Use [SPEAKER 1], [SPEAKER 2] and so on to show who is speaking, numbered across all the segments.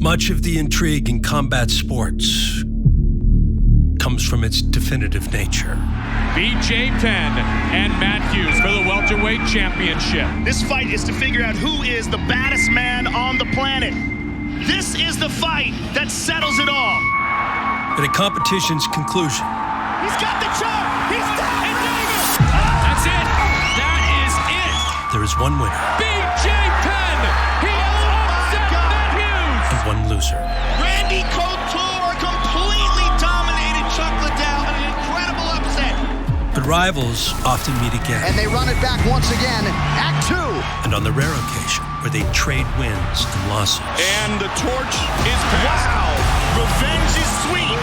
[SPEAKER 1] Much of the intrigue in combat sports comes from its definitive nature.
[SPEAKER 2] BJ Penn and Matthews for the welterweight championship.
[SPEAKER 3] This fight is to figure out who is the baddest man on the planet. This is the fight that settles it all.
[SPEAKER 1] At a competition's conclusion,
[SPEAKER 3] he's got the choke. He's down.
[SPEAKER 2] That's it. That is it.
[SPEAKER 1] There is one winner.
[SPEAKER 2] BJ Penn. He upset Matthews.
[SPEAKER 1] And one loser.
[SPEAKER 3] Randy Couture completely dominated Chuck Liddell in an incredible upset.
[SPEAKER 1] But rivals often meet again.
[SPEAKER 4] And they run it back once again. Act 2.
[SPEAKER 1] And on the rare occasion where they trade wins and losses.
[SPEAKER 3] And the torch is passed. Wow. Revenge is sweet.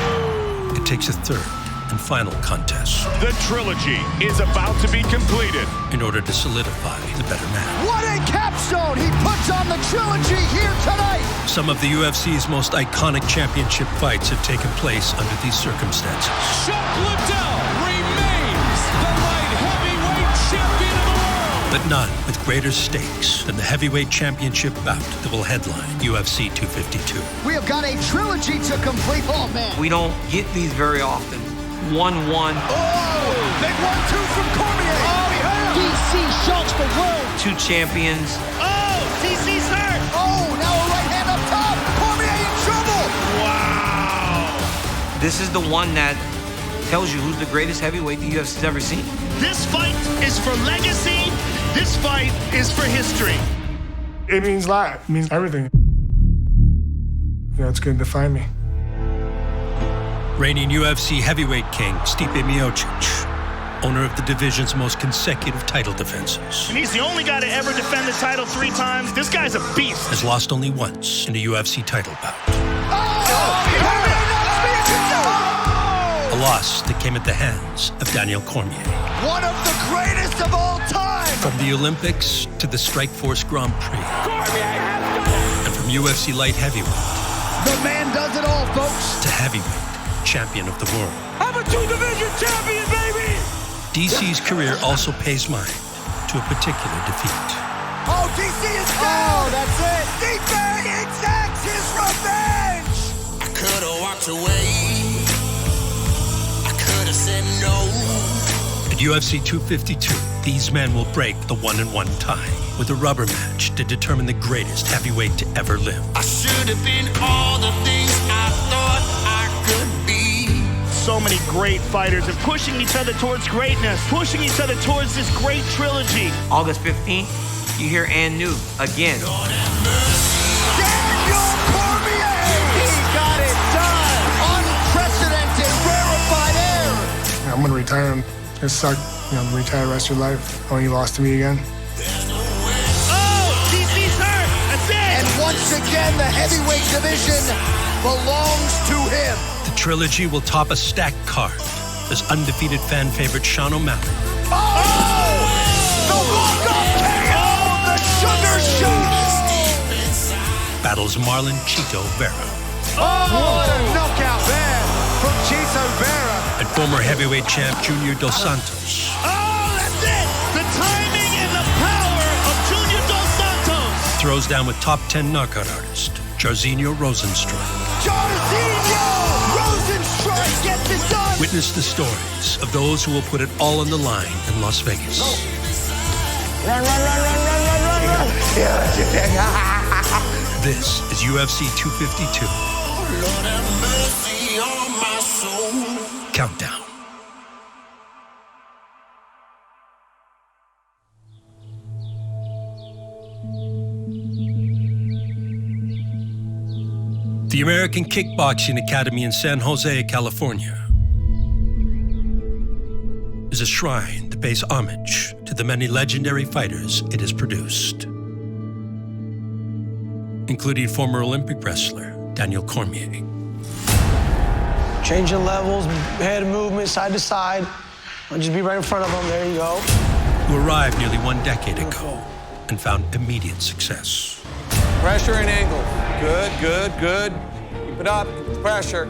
[SPEAKER 1] It takes a third and final contest.
[SPEAKER 3] The trilogy is about to be completed
[SPEAKER 1] in order to solidify the better man.
[SPEAKER 4] What a capstone he puts on the trilogy here tonight.
[SPEAKER 1] Some of the UFC's most iconic championship fights have taken place under these circumstances.
[SPEAKER 2] Chuck Liddell remains the light heavyweight champion of the world.
[SPEAKER 1] But none with greater stakes than the heavyweight championship bout that will headline UFC 252.
[SPEAKER 4] We have got a trilogy to complete. Oh, man.
[SPEAKER 5] We don't get these very often. 1-1.
[SPEAKER 4] Oh, big 1-2 from Cormier. Oh, he hurt him. DC shocks the world.
[SPEAKER 5] 2 champions.
[SPEAKER 3] Oh, DC's hurt.
[SPEAKER 4] Oh, now a right hand up top. Cormier in trouble.
[SPEAKER 3] Wow.
[SPEAKER 5] This is the one that tells you who's the greatest heavyweight the UFC's ever seen.
[SPEAKER 3] This fight is for legacy. This fight is for history.
[SPEAKER 6] It means a lot. It means everything. You know, it's going to define me.
[SPEAKER 1] Reigning UFC heavyweight king Stipe Miocic, owner of the division's most consecutive title defenses.
[SPEAKER 3] And he's the only guy to ever defend the title 3 times. This guy's a beast.
[SPEAKER 1] Has lost only once in a UFC title bout. A loss that came at the hands of Daniel Cormier.
[SPEAKER 4] One of the greatest of all time.
[SPEAKER 1] From the Olympics to the Strikeforce Grand Prix. And from UFC light heavyweight.
[SPEAKER 4] The man does it all, folks.
[SPEAKER 1] To heavyweight champion of the world.
[SPEAKER 2] I'm a 2-division champion, baby!
[SPEAKER 1] DC's career also pays mine to a particular defeat.
[SPEAKER 4] Oh, DC is down! Oh, that's it! Stipe exacts his revenge!
[SPEAKER 7] I could've walked away. I could've said no.
[SPEAKER 1] At UFC 252, these men will break the 1-1 tie with a rubber match to determine the greatest heavyweight to ever live.
[SPEAKER 7] I should have been all the things I thought I could be.
[SPEAKER 3] So many great fighters and pushing each other towards greatness, pushing each other towards this great trilogy.
[SPEAKER 5] August 15th, you hear and new again.
[SPEAKER 4] Daniel Cormier! He got it done! Unprecedented, rarefied air!
[SPEAKER 6] I'm going to retire. It sucked, retire the rest of your life. Oh, you lost to me again.
[SPEAKER 3] Oh, DC's hurt. That's it.
[SPEAKER 4] And once again, the heavyweight division belongs to him.
[SPEAKER 1] The trilogy will top a stacked card as undefeated fan favorite Sean O'Malley.
[SPEAKER 4] Oh! The walk-off KO! The sugar shot!
[SPEAKER 1] Battles Marlon Chito Vera.
[SPEAKER 4] Oh, what a knockout there from Chito Vera.
[SPEAKER 1] And former heavyweight champ Junior Dos Santos.
[SPEAKER 3] Oh, that's it. The timing and the power of Junior Dos Santos.
[SPEAKER 1] Throws down with top 10 knockout artist Jairzinho Rozenstruik.
[SPEAKER 4] Jairzinho Rozenstruik gets it done.
[SPEAKER 1] Witness the stories of those who will put it all on the line in Las Vegas.
[SPEAKER 4] Run, run, run, run, run, run, run, run.
[SPEAKER 1] This is UFC 252.
[SPEAKER 7] Lord have mercy on my soul.
[SPEAKER 1] Countdown. The American Kickboxing Academy in San Jose, California, is a shrine that pays homage to the many legendary fighters it has produced, including former Olympic wrestler Daniel Cormier.
[SPEAKER 8] Changing levels, head movement, side to side. I'll just be right in front of them. There you go.
[SPEAKER 1] Who arrived nearly 1 decade ago and found immediate success.
[SPEAKER 9] Pressure and angle. Good, good, good. Keep it up. Keep the pressure.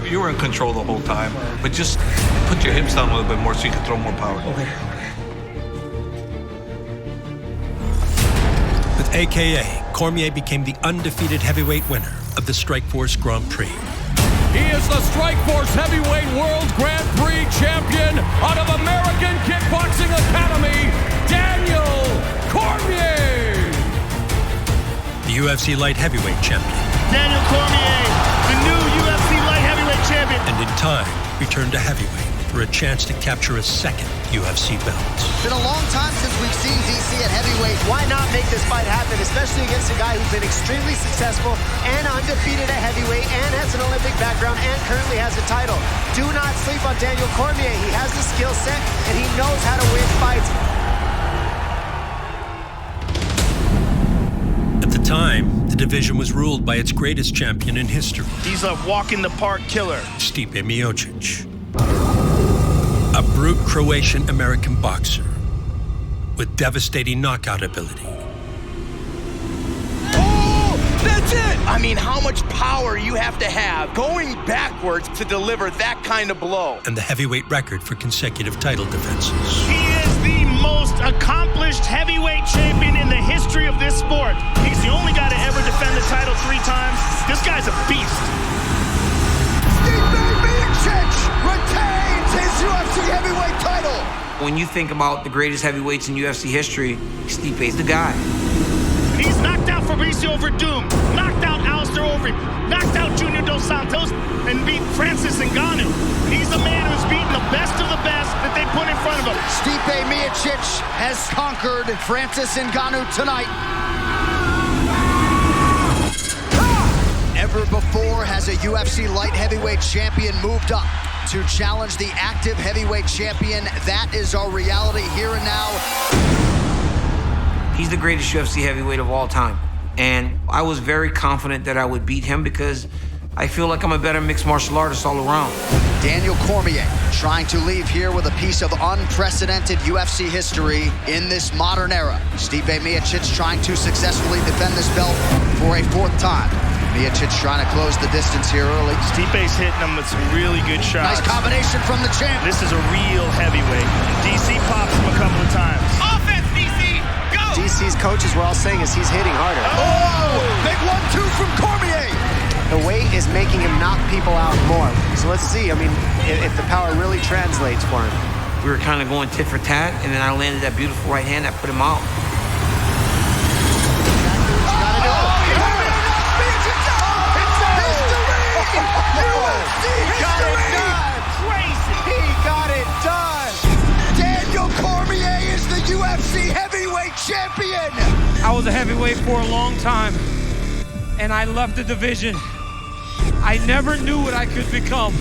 [SPEAKER 10] You were in control the whole time, but just put your hips down a little bit more so you can throw more power.
[SPEAKER 8] Okay.
[SPEAKER 1] With AKA, Cormier became the undefeated heavyweight winner of the Strikeforce Grand Prix.
[SPEAKER 2] He is the Strikeforce Heavyweight World Grand Prix champion out of American Kickboxing Academy, Daniel Cormier.
[SPEAKER 1] The UFC Light Heavyweight champion.
[SPEAKER 3] Daniel Cormier, the new UFC Light Heavyweight champion.
[SPEAKER 1] And in time, returned to heavyweight for a chance to capture a second UFC belt.
[SPEAKER 4] Been a long time since we've seen DC at heavyweight. Why not make this fight happen, especially against a guy who's been extremely successful and undefeated at heavyweight and has an Olympic background and currently has a title. Do not sleep on Daniel Cormier. He has the skill set and he knows how to win fights.
[SPEAKER 1] At the time, the division was ruled by its greatest champion in history.
[SPEAKER 3] He's a walk-in-the-park killer.
[SPEAKER 1] Stipe Miocic. A brute Croatian-American boxer with devastating knockout ability.
[SPEAKER 3] Oh, that's it! I mean, how much power you have to have going backwards to deliver that kind of blow.
[SPEAKER 1] And the heavyweight record for consecutive title defenses.
[SPEAKER 3] He is the most accomplished heavyweight champion in the history of this sport. He's the only guy to ever defend the title 3 times. This guy's a beast.
[SPEAKER 4] Stipe Miocic retains his UFC heavyweight title.
[SPEAKER 5] When you think about the greatest heavyweights in UFC history, Stipe's the guy.
[SPEAKER 3] He's knocked out Fabricio Verdum, knocked out Alistair Overeem, knocked out Junior Dos Santos, and beat Francis Ngannou. He's the man who's beaten the best of the best that they put in front of him.
[SPEAKER 4] Stipe Miocic has conquered Francis Ngannou tonight. Never before has a UFC light heavyweight champion moved up to challenge the active heavyweight champion. That is our reality here and now.
[SPEAKER 5] He's the greatest UFC heavyweight of all time. And I was very confident that I would beat him because I feel like I'm a better mixed martial artist all around.
[SPEAKER 4] Daniel Cormier trying to leave here with a piece of unprecedented UFC history in this modern era. Stipe Miocic trying to successfully defend this belt for a 4th time. Miocic trying to close the distance here early.
[SPEAKER 3] Stipe's hitting him with some really good shots.
[SPEAKER 4] Nice combination from the champ.
[SPEAKER 3] This is a real heavyweight. DC pops him a couple of times. Offense, DC, go!
[SPEAKER 11] DC's coaches were all saying is he's hitting harder.
[SPEAKER 4] Oh! Big 1-2 from Cormier.
[SPEAKER 11] The weight is making him knock people out more. So let's see, I mean, if the power really translates for him.
[SPEAKER 5] We were kind of going tit for tat, and then I landed that beautiful right hand that put him out.
[SPEAKER 4] UFC heavyweight champion.
[SPEAKER 12] I was a heavyweight for a long time, and I left the division. I never knew what I could become,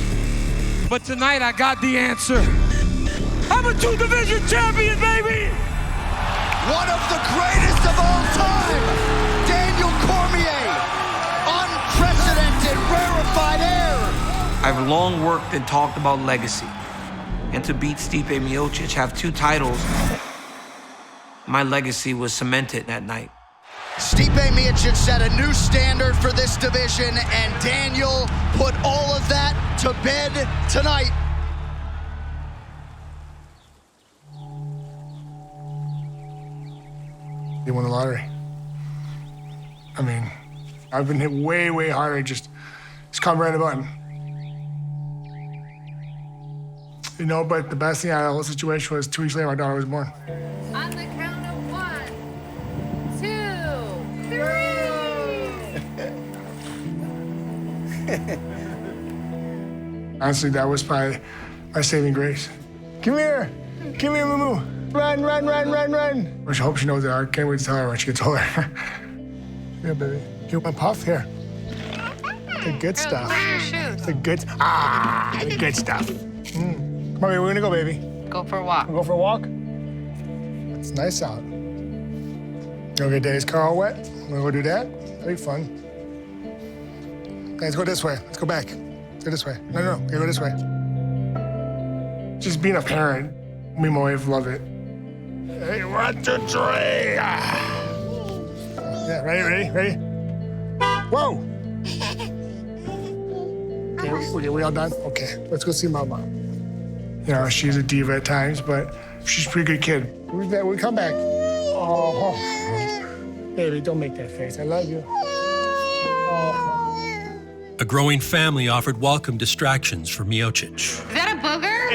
[SPEAKER 12] but tonight I got the answer. I'm a 2-division champion, baby!
[SPEAKER 4] One of the greatest of all time, Daniel Cormier. Unprecedented, rarefied air.
[SPEAKER 5] I've long worked and talked about legacy, and to beat Stipe Miocic, have 2 titles, my legacy was cemented that night.
[SPEAKER 4] Stipe Miocic set a new standard for this division, and Daniel put all of that to bed tonight.
[SPEAKER 6] He won the lottery. I mean, I've been hit way, way harder. Just come right a button. You know, but the best thing out of the whole situation was 2 weeks later, my daughter was born.
[SPEAKER 13] On the count of 1, 2, 3.
[SPEAKER 6] Honestly, that was probably my saving grace. Come here, Moo. Run. I hope she knows that. I can't wait to tell her when she gets older. Yeah, baby. You want a puff? Here. The good stuff.
[SPEAKER 13] Where are your shoes?
[SPEAKER 6] The good stuff. Come on, baby, we're gonna go, baby.
[SPEAKER 13] Go for a walk.
[SPEAKER 6] Go for a walk? It's nice out. Gonna get Dave's car all wet? Wanna go do that? That'd be fun. Okay, let's go this way. Let's go back. Let's go this way. No. Okay, go this way. Just being a parent, me and my wife love it. Hey, 1, 2, 3. Yeah, ready? Whoa! Okay, we all done? Okay, let's go see Mama. You know, she's a diva at times, but she's a pretty good kid. We come back. Oh. Baby, don't make that face. I love you. Oh.
[SPEAKER 1] A growing family offered welcome distractions for Miocic.
[SPEAKER 13] Is that a booger?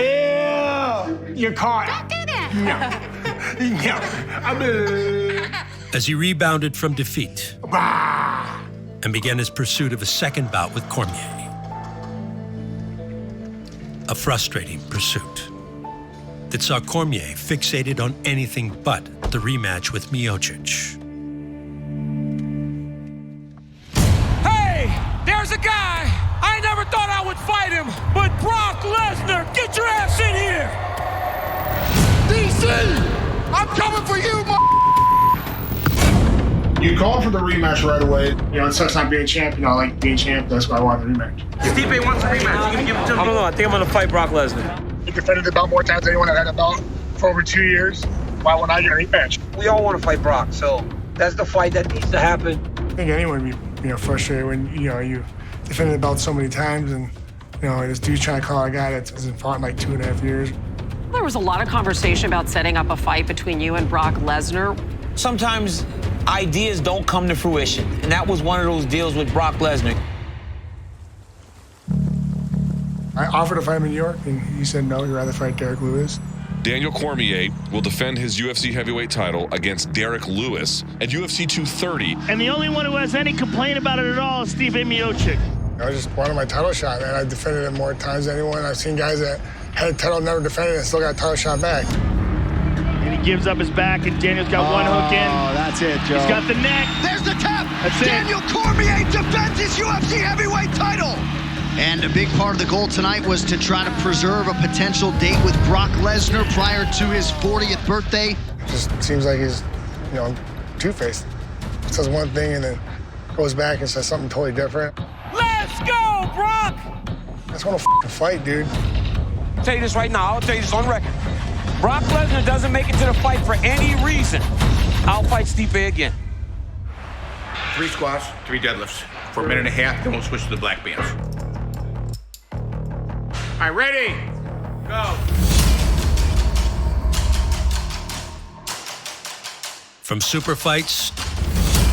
[SPEAKER 6] Ew! You're caught.
[SPEAKER 13] Don't do that.
[SPEAKER 6] No.
[SPEAKER 1] As he rebounded from defeat and began his pursuit of a second bout with Cormier. A frustrating pursuit that saw Cormier fixated on anything but the rematch with Miocic.
[SPEAKER 12] Hey, there's a guy. I never thought I would fight him, but Brock Lesnar, get your ass in here.
[SPEAKER 14] DC, I'm coming for you, You called for the rematch right away. It sucks not being champ. I like being champ. That's why I want the rematch.
[SPEAKER 15] Stipe wants a rematch. You can give it to him.
[SPEAKER 12] I don't know. I think I'm going to fight Brock Lesnar.
[SPEAKER 14] You defended the belt more times than anyone that had a belt for over 2 years. Why wouldn't I get a rematch?
[SPEAKER 15] We all want to fight Brock, so that's the fight that needs to happen.
[SPEAKER 6] I think anyone would be frustrated when you defended the belt so many times, and this dude's trying to call a guy that hasn't fought in like 2.5 years.
[SPEAKER 16] There was a lot of conversation about setting up a fight between you and Brock Lesnar.
[SPEAKER 5] Sometimes ideas don't come to fruition, and that was one of those deals with Brock Lesnar.
[SPEAKER 6] I offered to fight him in New York, and he said no, he'd rather fight Derek Lewis.
[SPEAKER 17] Daniel Cormier will defend his UFC heavyweight title against Derek Lewis at UFC 230.
[SPEAKER 3] And the only one who has any complaint about it at all is Stipe Miocic.
[SPEAKER 6] I just wanted my title shot, man. I defended it more times than anyone. I've seen guys that had a title, never defended it, and still got a title shot back.
[SPEAKER 3] And he gives up his back, and Daniel's got one hook in.
[SPEAKER 11] Oh, that's it, Joe.
[SPEAKER 3] He's got the neck.
[SPEAKER 14] There's the tap.
[SPEAKER 3] That's
[SPEAKER 14] Daniel Cormier defends his UFC heavyweight title.
[SPEAKER 18] And a big part of the goal tonight was to try to preserve a potential date with Brock Lesnar prior to his 40th birthday.
[SPEAKER 6] It just seems like he's, two-faced. Says one thing and then goes back and says something totally different.
[SPEAKER 12] Let's go, Brock!
[SPEAKER 6] I just want to fight, dude.
[SPEAKER 5] I'll tell you this right now. I'll tell you this on record. Brock Lesnar doesn't make it to the fight for any reason. I'll fight Stipe again.
[SPEAKER 10] 3 squats, 3 deadlifts. For a minute and a half, then we'll switch to the black bands. All right, ready? Go.
[SPEAKER 1] From super fights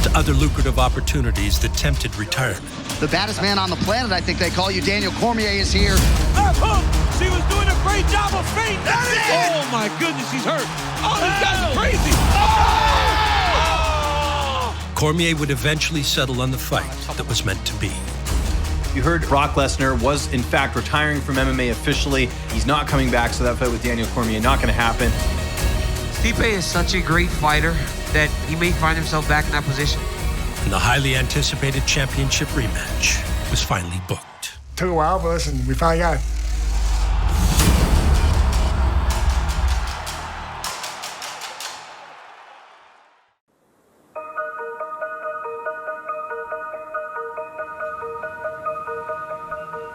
[SPEAKER 1] to other lucrative opportunities that tempted retirement.
[SPEAKER 18] The baddest man on the planet, I think they call you, Daniel Cormier, is here.
[SPEAKER 12] Left hook. She was doing a great job of feinting. Oh, my goodness, he's hurt. Oh, this guy's crazy. Oh!
[SPEAKER 1] Cormier would eventually settle on the fight that was meant to be.
[SPEAKER 19] You heard Brock Lesnar was, in fact, retiring from MMA officially. He's not coming back, so that fight with Daniel Cormier not going to happen.
[SPEAKER 5] Stipe is such a great fighter that he may find himself back in that position.
[SPEAKER 1] And the highly anticipated championship rematch was finally booked.
[SPEAKER 6] Took a while, but listen, we finally got it.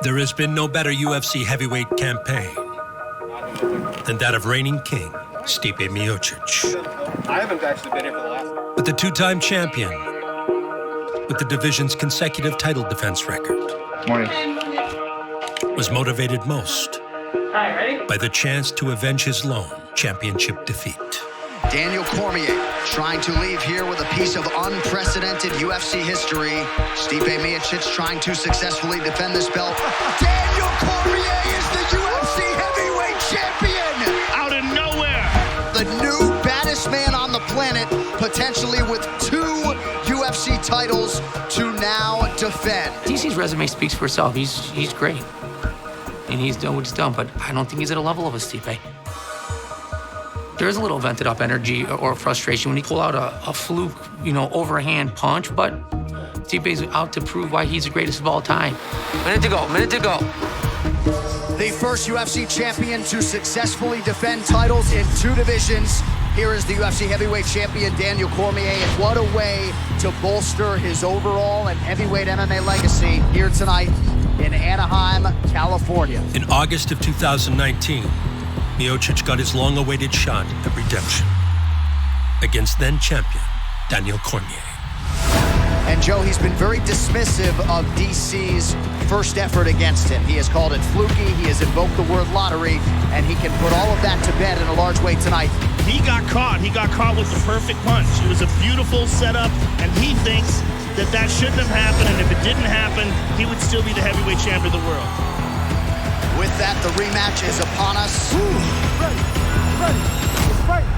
[SPEAKER 1] There has been no better UFC heavyweight campaign than that of reigning king, Stipe Miocic.
[SPEAKER 9] I haven't actually been here for the last...
[SPEAKER 1] But the two-time champion, with the division's consecutive title defense record, was motivated most by the chance to avenge his lone championship defeat.
[SPEAKER 18] Daniel Cormier trying to leave here with a piece of unprecedented UFC history. Stipe Miocic trying to successfully defend this belt.
[SPEAKER 14] Daniel Cormier is the UFC heavyweight champion.
[SPEAKER 3] Out of nowhere.
[SPEAKER 18] The new baddest man on the planet, potentially with 2 UFC titles to now defend.
[SPEAKER 5] DC's resume speaks for itself. He's great. And he's done what he's done, but I don't think he's at a level of a Stipe. There's a little vented up energy or frustration when he pull out a fluke, overhand punch, but Stipe's out to prove why he's the greatest of all time. Minute to go.
[SPEAKER 18] The first UFC champion to successfully defend titles in 2 divisions. Here is the UFC heavyweight champion, Daniel Cormier, and what a way to bolster his overall and heavyweight MMA legacy here tonight in Anaheim, California.
[SPEAKER 1] In August of 2019, Miocic got his long-awaited shot at redemption against then-champion Daniel Cormier.
[SPEAKER 18] And Joe, he's been very dismissive of DC's first effort against him. He has called it fluky, he has invoked the word lottery, and he can put all of that to bed in a large way tonight
[SPEAKER 3] He got caught. He got caught with the perfect punch. It was a beautiful setup, and he thinks that that shouldn't have happened, and if it didn't happen, he would still be the heavyweight champion of the world.
[SPEAKER 18] With that, the rematch is upon us.
[SPEAKER 6] Ready. Let's fight.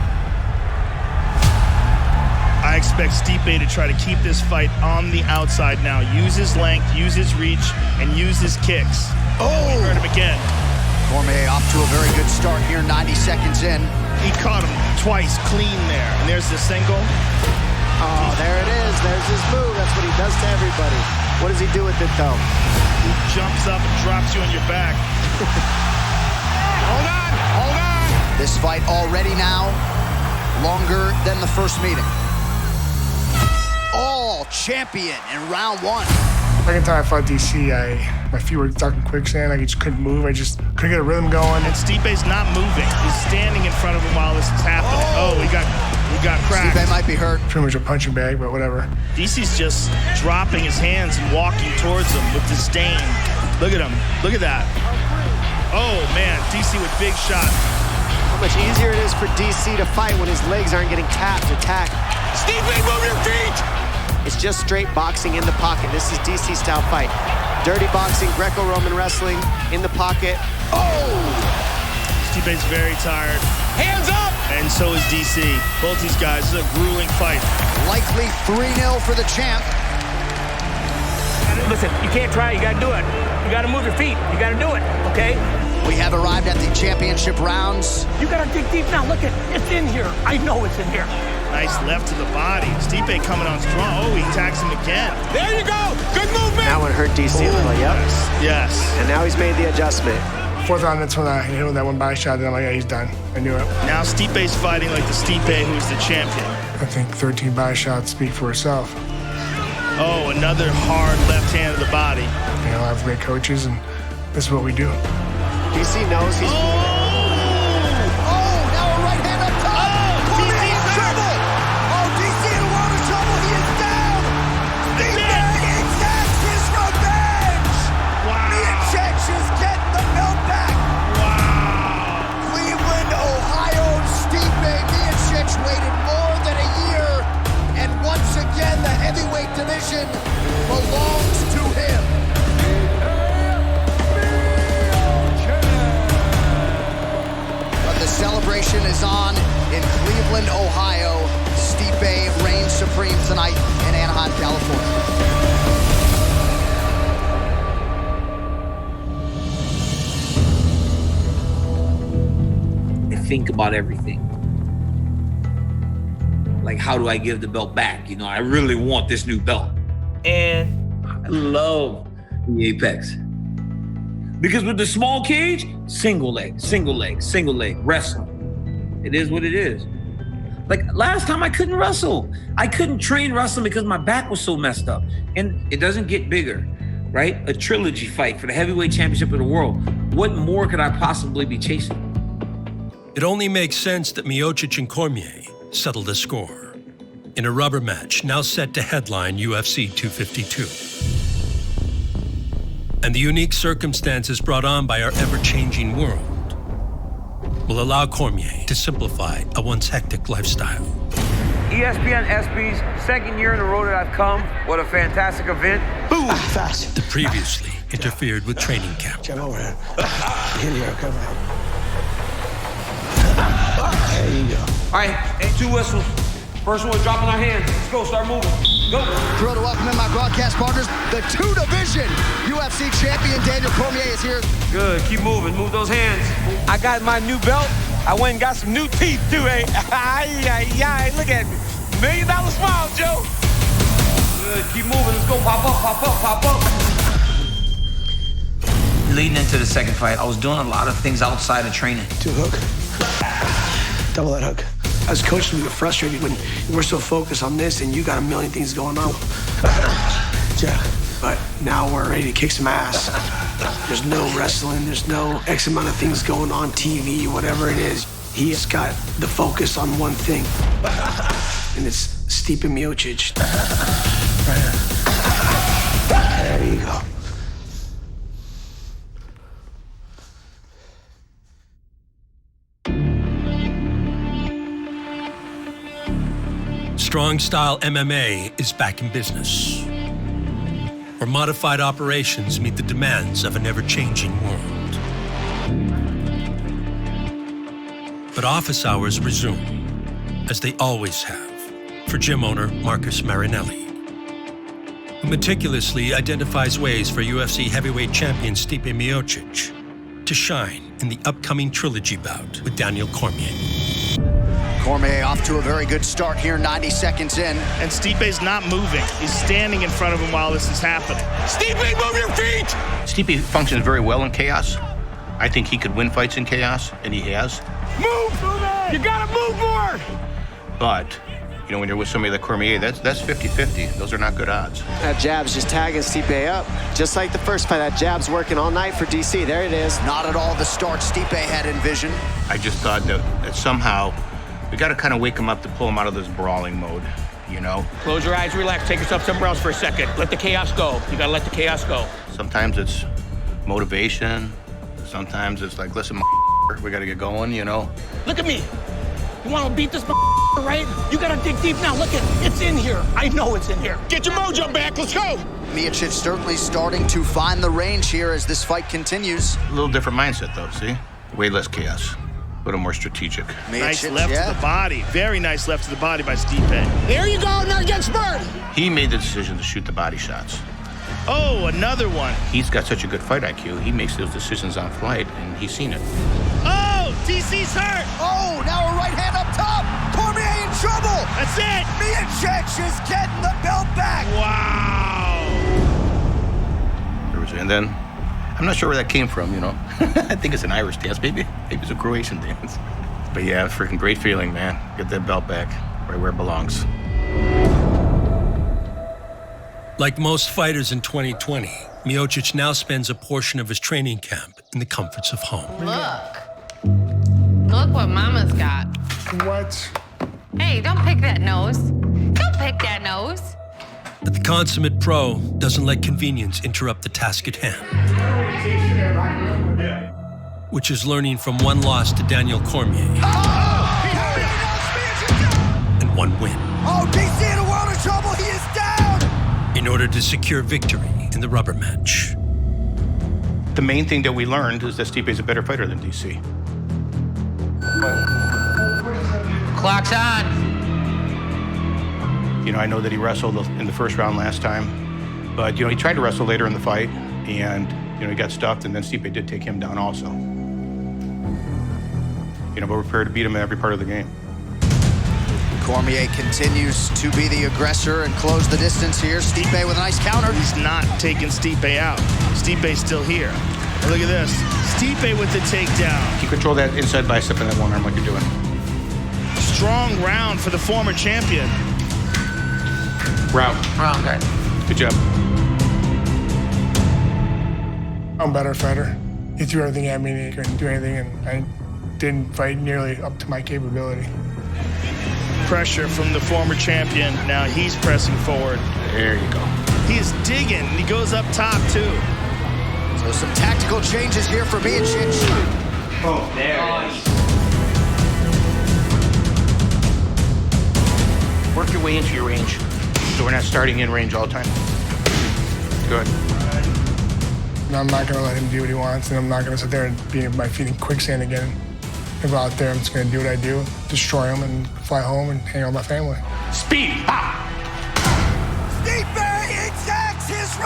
[SPEAKER 3] I expect Stipe to try to keep this fight on the outside now. Use his length, use his reach, and use his kicks. Oh, we heard him again.
[SPEAKER 18] Cormier off to a very good start here, 90 seconds in.
[SPEAKER 3] He caught him twice clean there. And there's the single.
[SPEAKER 11] Oh, there it is. There's his move. That's what he does to everybody. What does he do with it, though?
[SPEAKER 3] He jumps up and drops you on your back.
[SPEAKER 2] Hold on.
[SPEAKER 18] This fight already now longer than the first meeting. All champion in round one.
[SPEAKER 6] Second time I fought DC, my feet were stuck in quicksand. I just couldn't move. I just couldn't get a rhythm going.
[SPEAKER 3] And Stipe's not moving. He's standing in front of him while this is happening. Oh, he got cracked.
[SPEAKER 18] Stipe might be hurt.
[SPEAKER 6] Pretty much a punching bag, but whatever.
[SPEAKER 3] DC's just dropping his hands and walking towards him with disdain. Look at him. Look at that. Oh, man. DC with big shots.
[SPEAKER 11] How much easier it is for DC to fight when his legs aren't getting tapped, attacked.
[SPEAKER 2] Stipe, move your feet!
[SPEAKER 11] It's just straight boxing in the pocket. This is DC style fight. Dirty boxing, Greco-Roman wrestling, in the pocket.
[SPEAKER 3] Oh! Stipe's very tired.
[SPEAKER 2] Hands up!
[SPEAKER 3] And so is DC. Both these guys, this is a grueling fight.
[SPEAKER 18] Likely 3-0 for the champ.
[SPEAKER 20] Listen, you can't try, you gotta do it. You gotta move your feet, you gotta do it, okay?
[SPEAKER 18] We have arrived at the championship rounds.
[SPEAKER 20] You gotta dig deep now, look it's in here. I know it's in here.
[SPEAKER 3] Nice left to the body. Stipe coming on strong. Oh, he attacks him again.
[SPEAKER 2] There you go. Good movement.
[SPEAKER 11] That one hurt DC a little, yep.
[SPEAKER 3] Yes.
[SPEAKER 11] And now he's made the adjustment.
[SPEAKER 6] Fourth round, that's when I hit him with that one body shot, and I'm like, yeah, he's done. I knew it.
[SPEAKER 3] Now Stipe's fighting like the Stipe who's the champion.
[SPEAKER 6] I think 13 body shots speak for itself.
[SPEAKER 3] Oh, another hard left hand to the body.
[SPEAKER 6] You know, I have great coaches, and this is what we do.
[SPEAKER 11] DC knows he's...
[SPEAKER 18] Waited more than a year, and once again the heavyweight division belongs to him. But the celebration is on in Cleveland, Ohio. Stipe reigns supreme tonight in Anaheim, California.
[SPEAKER 21] I think about everything. Like, how do I give the belt back? You know, I really want this new belt. And I love the Apex. Because with the small cage, single leg, wrestling. It is what it is. Like, last time I couldn't wrestle. I couldn't train wrestling because my back was so messed up. And it doesn't get bigger, right? A trilogy fight for the heavyweight championship of the world. What more could I possibly be chasing?
[SPEAKER 1] It only makes sense that Miocic and Cormier settled the score in a rubber match now set to headline UFC 252. And the unique circumstances brought on by our ever-changing world will allow Cormier to simplify a once hectic lifestyle.
[SPEAKER 20] ESPN ESPYs, second year in a row that I've come. What a fantastic event.
[SPEAKER 8] Boom! Fast.
[SPEAKER 1] The previously interfered with training camp.
[SPEAKER 8] Jump over here. Here, come on. There you go.
[SPEAKER 5] All right, and 2 whistles. First one, dropping our hands. Let's go, start moving. Go.
[SPEAKER 18] Thrilled to welcome in my broadcast partners. The 2-division UFC champion Daniel Cormier is here.
[SPEAKER 5] Good, keep moving. Move those hands.
[SPEAKER 20] I got my new belt. I went and got some new teeth, too, eh? Look at me. $1 million smile, Joe.
[SPEAKER 5] Good, keep moving. Let's go. Pop up, pop up, pop up.
[SPEAKER 21] Leading into the second fight, I was doing a lot of things outside of training.
[SPEAKER 8] 2 hook. Double that hook. As coaches, we get frustrated when we're so focused on this and you got a million things going on. Yeah. But now we're ready to kick some ass. There's no wrestling, there's no X amount of things going on, TV, whatever it is. He's got the focus on one thing. And it's Stipe Miocic. There you go.
[SPEAKER 1] Strong Style MMA is back in business, where modified operations meet the demands of an ever-changing world. But office hours resume, as they always have, for gym owner Marcus Marinelli, who meticulously identifies ways for UFC heavyweight champion Stipe Miocic to shine in the upcoming trilogy bout with Daniel Cormier.
[SPEAKER 18] Cormier off to a very good start here, 90 seconds in.
[SPEAKER 3] And Stipe's not moving. He's standing in front of him while this is happening.
[SPEAKER 20] Stipe, move your feet!
[SPEAKER 10] Stipe functions very well in chaos. I think he could win fights in chaos, and he has.
[SPEAKER 20] Move! You gotta move more!
[SPEAKER 10] But, you know, when you're with somebody like Cormier, that's 50-50. Those are not good odds.
[SPEAKER 11] That jab's just tagging Stipe up. Just like the first fight, that jab's working all night for DC. There it is.
[SPEAKER 18] Not at all the start Stipe had envisioned.
[SPEAKER 10] I just thought that somehow we got to kind of wake him up to pull him out of this brawling mode, you know?
[SPEAKER 20] Close your eyes, relax, take yourself somewhere else for a second. Let the chaos go. You gotta let the chaos go.
[SPEAKER 10] Sometimes it's motivation. Sometimes it's like, listen, we got to get going, you know?
[SPEAKER 20] Look at me. You want to beat this right? You got to dig deep now. Look, it's in here. I know it's in here. Get your mojo back. Let's go.
[SPEAKER 18] Miocic certainly starting to find the range here as this fight continues.
[SPEAKER 10] A little different mindset, though, see? Way less chaos. A little more strategic.
[SPEAKER 3] Nice left to the body. Very nice left to the body by Stipe.
[SPEAKER 20] There you go. Now get spurred.
[SPEAKER 10] He made the decision to shoot the body shots.
[SPEAKER 3] Oh, another one.
[SPEAKER 10] He's got such a good fight IQ. He makes those decisions on flight, and he's seen it.
[SPEAKER 3] Oh, DC's hurt.
[SPEAKER 18] Oh, now a right hand up top. Cormier in trouble.
[SPEAKER 3] That's it.
[SPEAKER 18] Miocic is getting the belt back.
[SPEAKER 3] Wow.
[SPEAKER 10] And then, I'm not sure where that came from, you know. I think it's an Irish dance, maybe it's a Croatian dance. But yeah, freaking great feeling, man. Get that belt back right where it belongs.
[SPEAKER 1] Like most fighters in 2020, Miocic now spends a portion of his training camp in the comforts of home.
[SPEAKER 13] Look what Mama's got.
[SPEAKER 6] What?
[SPEAKER 13] Hey, don't pick that nose. Don't pick that nose.
[SPEAKER 1] But the consummate pro doesn't let convenience interrupt the task at hand, which is learning from one loss to Daniel Cormier and one win.
[SPEAKER 18] Oh, DC in a world of trouble. He is down.
[SPEAKER 1] In order to secure victory in the rubber match.
[SPEAKER 10] The main thing that we learned is that Stipe is a better fighter than DC.
[SPEAKER 5] Clock's on.
[SPEAKER 10] You know, I know that he wrestled in the first round last time, but, you know, he tried to wrestle later in the fight, and, you know, he got stuffed, and then Stipe did take him down also. You know, but we're prepared to beat him in every part of the game.
[SPEAKER 18] Cormier continues to be the aggressor and close the distance here. Stipe with a nice counter.
[SPEAKER 3] He's not taking Stipe out. Stipe's still here. And look at this. Stipe with the takedown.
[SPEAKER 10] You control that inside bicep and that one arm like you're doing.
[SPEAKER 3] Strong round for the former champion.
[SPEAKER 10] Round,
[SPEAKER 5] good.
[SPEAKER 10] Good job.
[SPEAKER 6] I'm a better fighter. He threw everything at me and he couldn't do anything, and I didn't fight nearly up to my capability.
[SPEAKER 3] Pressure from the former champion. Now he's pressing forward.
[SPEAKER 10] There you go.
[SPEAKER 3] He is digging, and he goes up top, too.
[SPEAKER 18] So some tactical changes here for Miocic.
[SPEAKER 10] Oh, there it is. Work your way into your range, so we're not starting in range all the time. Good.
[SPEAKER 6] And I'm not going to let him do what he wants, and I'm not going to sit there and be my feet in quicksand again. I go out there, I'm just going to do what I do, destroy him, and fly home and hang out with my family.
[SPEAKER 20] Speed! Ha!
[SPEAKER 18] Stipe exacts his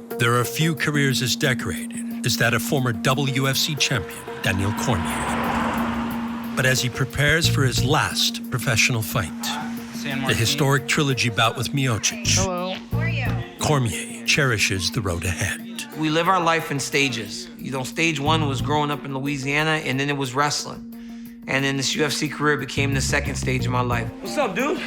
[SPEAKER 18] revenge!
[SPEAKER 1] There are few careers as decorated as that of former WFC champion Daniel Cormier. But as he prepares for his last professional fight, the historic trilogy bout with Miocic, Cormier cherishes the road ahead.
[SPEAKER 5] We live our life in stages. You know, stage one was growing up in Louisiana, and then it was wrestling. And then this UFC career became the second stage of my life. What's up, dude?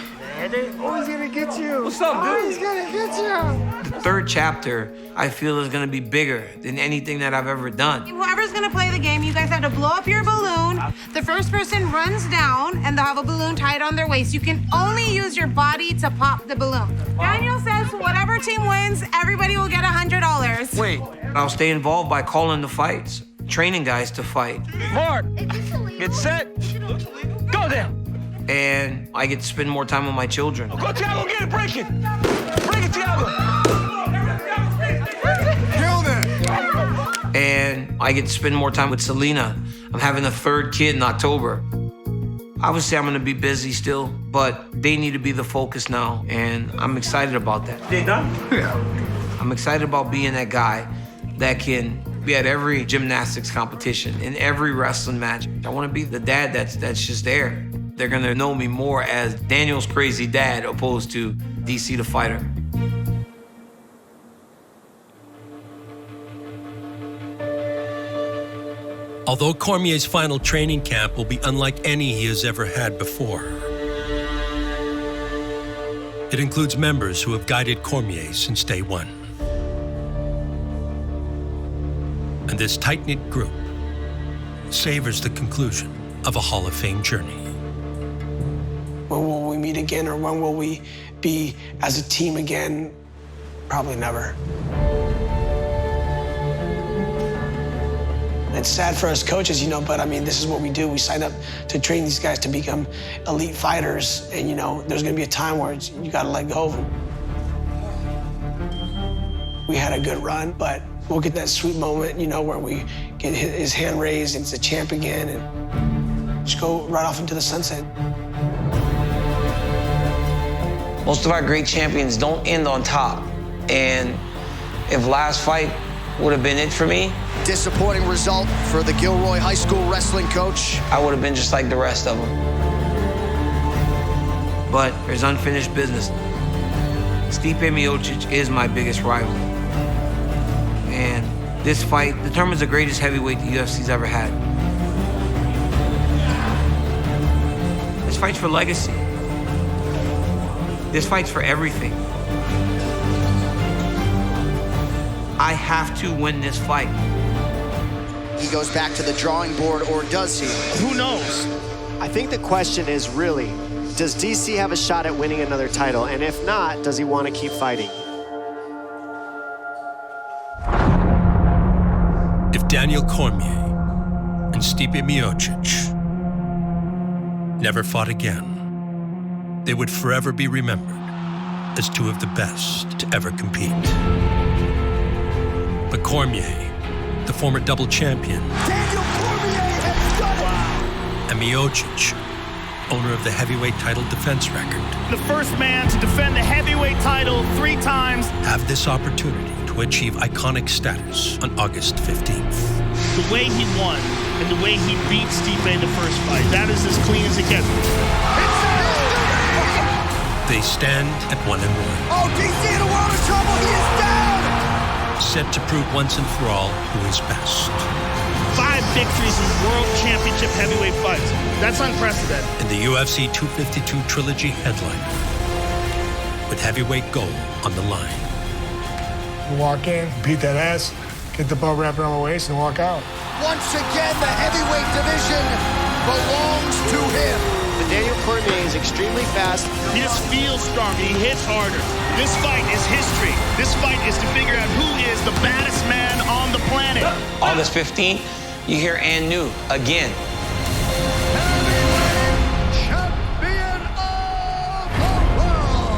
[SPEAKER 6] They're always going to get you.
[SPEAKER 5] What's up, dude?
[SPEAKER 6] Always going to get you.
[SPEAKER 5] The third chapter, I feel, is going to be bigger than anything that I've ever done.
[SPEAKER 13] Whoever's gonna play the game, you guys have to blow up your balloon. The first person runs down, and they'll have a balloon tied on their waist. You can only use your body to pop the balloon. Daniel says whatever team wins, everybody will get $100.
[SPEAKER 5] Wait, I'll stay involved by calling the fights, training guys to fight.
[SPEAKER 20] Mark, get set, go down.
[SPEAKER 5] And I get to spend more time with my children.
[SPEAKER 20] Go, Thiago, get it, break it. Break it, Thiago.
[SPEAKER 5] And I get to spend more time with Selena. I'm having a third kid in October. Obviously, I'm gonna be busy still, but they need to be the focus now, and I'm excited about that.
[SPEAKER 20] They done?
[SPEAKER 5] Yeah. I'm excited about being that guy that can be at every gymnastics competition, in every wrestling match. I wanna be the dad that's just there. They're gonna know me more as Daniel's crazy dad opposed to DC the fighter.
[SPEAKER 1] Although Cormier's final training camp will be unlike any he has ever had before, it includes members who have guided Cormier since day one. And this tight-knit group savors the conclusion of a Hall of Fame journey.
[SPEAKER 8] When will we meet again, or when will we be as a team again? Probably never. It's sad for us coaches, you know, but I mean, this is what we do. We sign up to train these guys to become elite fighters, and you know, there's gonna be a time where you gotta let go of them. We had a good run, but we'll get that sweet moment, you know, where we get his hand raised and he's a champ again, and just go right off into the sunset.
[SPEAKER 5] Most of our great champions don't end on top. And if last fight would have been it for me,
[SPEAKER 18] Disappointing result for the Gilroy High School wrestling coach.
[SPEAKER 5] I would have been just like the rest of them. But there's unfinished business. Stipe Miocic is my biggest rival. And this fight determines the greatest heavyweight the UFC's ever had. This fight's for legacy. This fight's for everything. I have to win this fight.
[SPEAKER 18] He goes back to the drawing board, or does he?
[SPEAKER 3] Who knows?
[SPEAKER 11] I think the question is really, does DC have a shot at winning another title? And if not, does he want to keep fighting?
[SPEAKER 1] If Daniel Cormier and Stipe Miocic never fought again, they would forever be remembered as two of the best to ever compete. But Cormier, the former double champion,
[SPEAKER 18] Daniel Cormier has done it!
[SPEAKER 1] and Miocic, owner of the heavyweight title defense record,
[SPEAKER 3] The first man to defend the heavyweight title 3 times.
[SPEAKER 1] have this opportunity to achieve iconic status on August 15th.
[SPEAKER 3] The way he won and the way he beat Stipe in the first fight, that is as clean as it gets.
[SPEAKER 1] They stand at 1-1.
[SPEAKER 18] Oh, DC in a world of trouble, he is down!
[SPEAKER 1] Set to prove once and for all who is best.
[SPEAKER 3] 5 victories in world championship heavyweight fights. That's unprecedented.
[SPEAKER 1] In the UFC 252 trilogy headliner, with heavyweight gold on the line.
[SPEAKER 6] You walk in, beat that ass, get the belt wrapped around the waist, and walk out.
[SPEAKER 18] Once again, the heavyweight division belongs to him.
[SPEAKER 11] But Daniel Cormier is extremely fast.
[SPEAKER 3] He just feels stronger. He hits harder. This fight is history. This fight is to figure out who is the baddest man on the planet.
[SPEAKER 5] August 15th, you hear and new again.
[SPEAKER 18] Champion of the world!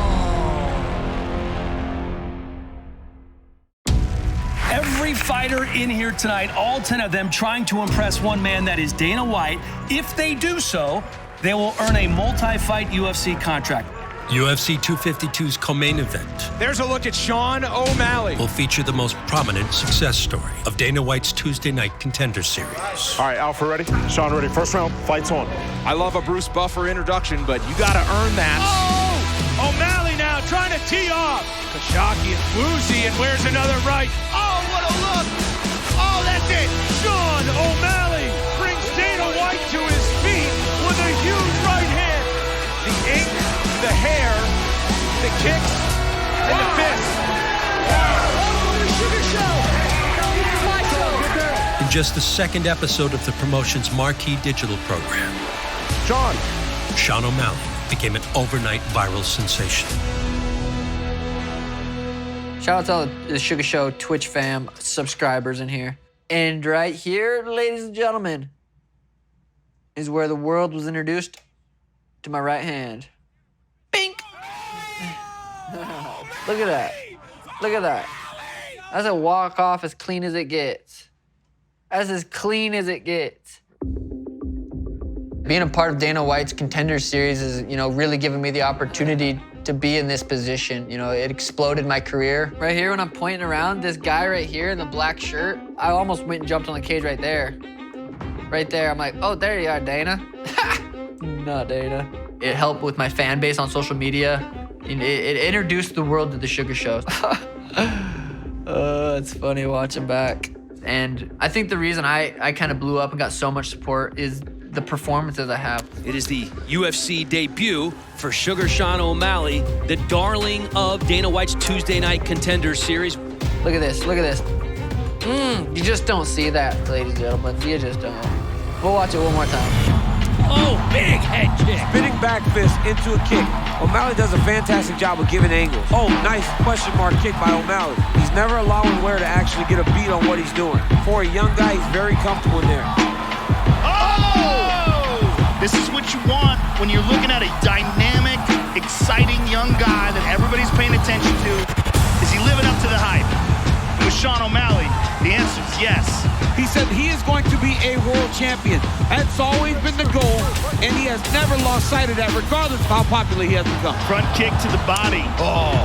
[SPEAKER 7] Every fighter in here tonight, all 10 of them trying to impress one man, that is Dana White. If they do so, they will earn a multi-fight UFC contract.
[SPEAKER 1] UFC 252's co-main event
[SPEAKER 20] There's a look at Sean O'Malley.
[SPEAKER 1] will feature the most prominent success story of Dana White's Tuesday Night Contender Series.
[SPEAKER 22] All right, Alpha ready? Sean ready. First round, fights on.
[SPEAKER 20] I love a Bruce Buffer introduction, but you got to earn that.
[SPEAKER 2] Oh! O'Malley now trying to tee off. Kashaki is woozy and wears another right. Oh, what a look! Oh, that's it! Sean O'Malley brings Dana White to his feet with a huge right hand. The ink, the hair, the kicks, and the fists.
[SPEAKER 1] In just the second episode of the promotion's marquee digital program, Sean O'Malley became an overnight viral sensation.
[SPEAKER 23] Shout out to all the Sugar Show Twitch fam, subscribers in here.
[SPEAKER 4] And right here, ladies and gentlemen, is where the world was introduced to my right hand. Bink! Look at that. Look at that. That's a walk-off as clean as it gets. That's as clean as it gets. Being a part of Dana White's Contender Series is, really giving me the opportunity to be in this position. It exploded my career. Right here when I'm pointing around, this guy right here in the black shirt, I almost went and jumped on the cage right there. Right there, I'm like, oh, there you are, Dana. Not Dana. It helped with my fan base on social media. It introduced the world to the Sugar Show. It's funny watching back. And I think the reason I kind of blew up and got so much support is the performances I have.
[SPEAKER 15] It is the UFC debut for Sugar Sean O'Malley, the darling of Dana White's Tuesday Night Contender Series.
[SPEAKER 4] Look at this, look at this. You just don't see that, ladies and gentlemen. You just don't. We'll watch it one more time.
[SPEAKER 20] Oh, big head kick. Spinning back fist into a kick. O'Malley does a fantastic job of giving angles. Oh, nice question mark kick by O'Malley. He's never allowing Ware to actually get a beat on what he's doing. For a young guy, he's very comfortable in there.
[SPEAKER 3] Oh! This is what you want when you're looking at a dynamic, exciting young guy that everybody's paying attention to. Is he living up to the hype? With Sean O'Malley, the answer is yes.
[SPEAKER 20] He said he is going to be a world champion. That's always been the goal, and he has never lost sight of that, regardless of how popular he has become.
[SPEAKER 3] Front kick to the body. Oh,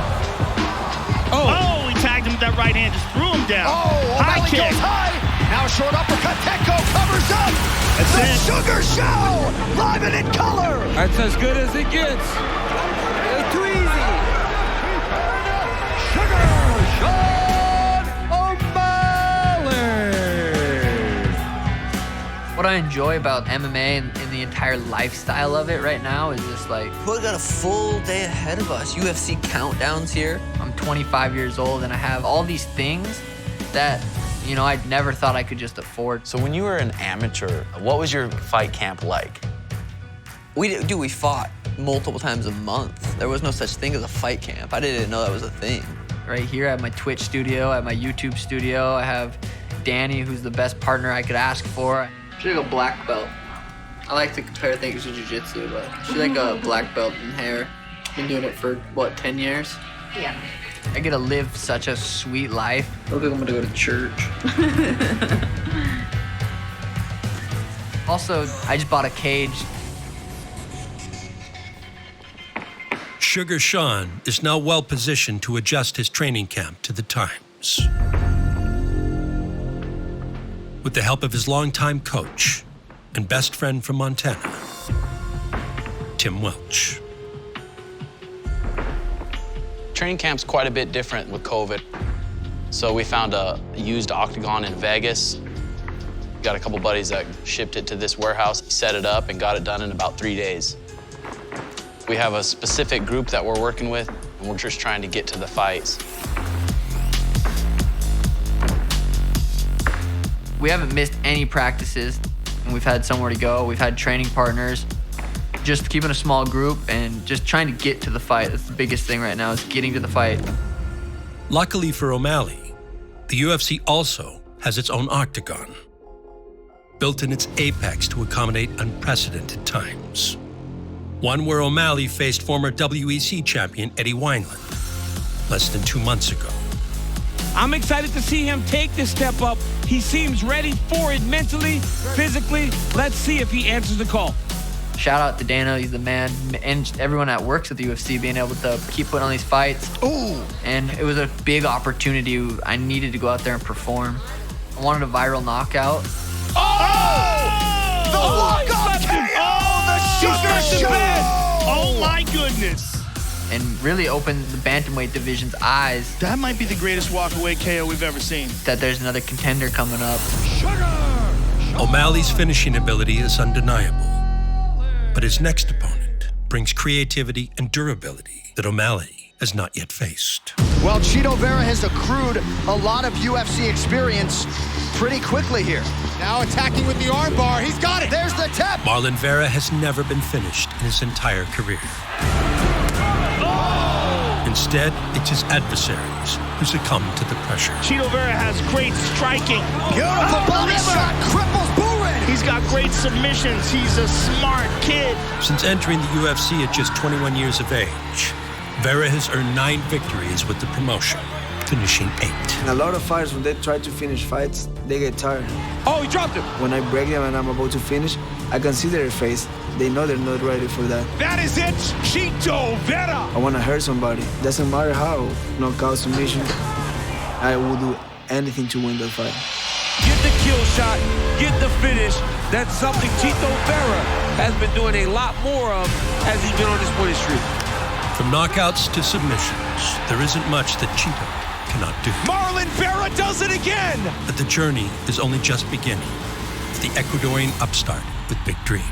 [SPEAKER 3] he tagged him with that right hand, just threw him down. High kick.
[SPEAKER 18] Goes high. Now a short uppercut. Tenko covers up.
[SPEAKER 3] That's
[SPEAKER 18] the
[SPEAKER 3] it.
[SPEAKER 18] Sugar Show, live and in color.
[SPEAKER 20] That's as good as it gets.
[SPEAKER 18] It's too easy. Sugar Show.
[SPEAKER 4] What I enjoy about MMA and the entire lifestyle of it right now is just like, we got a full day ahead of us. UFC countdowns here. I'm 25 years old and I have all these things that, I never thought I could just afford.
[SPEAKER 23] So when you were an amateur, what was your fight camp like?
[SPEAKER 4] We fought multiple times a month. There was no such thing as a fight camp. I didn't know that was a thing. Right here I have my Twitch studio, I have my YouTube studio, I have Danny, who's the best partner I could ask for. She's like a black belt. I like to compare things to jiu-jitsu, but she's like a black belt in hair. Been doing it for, 10 years?
[SPEAKER 13] Yeah.
[SPEAKER 4] I get to live such a sweet life. I look like I'm gonna go to church. Also, I just bought a cage.
[SPEAKER 1] Sugar Sean is now well positioned to adjust his training camp to the times. With the help of his longtime coach and best friend from Montana, Tim Welch.
[SPEAKER 24] Training camp's quite a bit different with COVID. So we found a used octagon in Vegas. Got a couple buddies that shipped it to this warehouse, set it up, and got it done in about 3 days. We have a specific group that we're working with, and we're just trying to get to the fights.
[SPEAKER 4] We haven't missed any practices, and we've had somewhere to go. We've had training partners. Just keeping a small group and just trying to get to the fight. That's the biggest thing right now, is getting to the fight.
[SPEAKER 1] Luckily for O'Malley, the UFC also has its own octagon, built in its apex to accommodate unprecedented times. One where O'Malley faced former WEC champion Eddie Wineland less than 2 months ago.
[SPEAKER 20] I'm excited to see him take this step up. He seems ready for it mentally, physically. Let's see if he answers the call.
[SPEAKER 4] Shout out to Dana, he's the man, and everyone that works at the UFC being able to keep putting on these fights.
[SPEAKER 18] Ooh.
[SPEAKER 4] And it was a big opportunity. I needed to go out there and perform. I wanted a viral knockout.
[SPEAKER 18] The walk-up KO, the Sugar Show.
[SPEAKER 3] Oh my goodness.
[SPEAKER 4] And really opened the bantamweight division's eyes.
[SPEAKER 3] That might be the greatest walk-away KO we've ever seen.
[SPEAKER 4] That there's another contender coming up.
[SPEAKER 1] O'Malley's finishing ability is undeniable, but his next opponent brings creativity and durability that O'Malley has not yet faced.
[SPEAKER 18] Well, Chito Vera has accrued a lot of UFC experience pretty quickly here.
[SPEAKER 2] Now attacking with the armbar. He's got it.
[SPEAKER 18] There's the tap.
[SPEAKER 1] Marlon Vera has never been finished in his entire career. Instead, it's his adversaries who succumb to the pressure.
[SPEAKER 3] Chito Vera has great striking.
[SPEAKER 18] Beautiful body shot, cripples Buren.
[SPEAKER 3] He's got great submissions. He's a smart kid.
[SPEAKER 1] Since entering the UFC at just 21 years of age, Vera has earned 9 victories with the promotion, finishing 8.
[SPEAKER 12] And a lot of fighters, when they try to finish fights, they get tired.
[SPEAKER 2] Oh, he dropped him.
[SPEAKER 12] When I break them and I'm about to finish, I can see their face. They know they're not ready for that.
[SPEAKER 2] That is it, Chito Vera.
[SPEAKER 12] I want to hurt somebody. Doesn't matter how. Knockout, submission. I will do anything to win that fight.
[SPEAKER 20] Get the kill shot, get the finish. That's something Chito Vera has been doing a lot more of as he's been on this winning streak.
[SPEAKER 1] From knockouts to submissions, there isn't much that Chito cannot do.
[SPEAKER 2] Marlon Vera does it again.
[SPEAKER 1] But the journey is only just beginning for the Ecuadorian upstart with big dreams.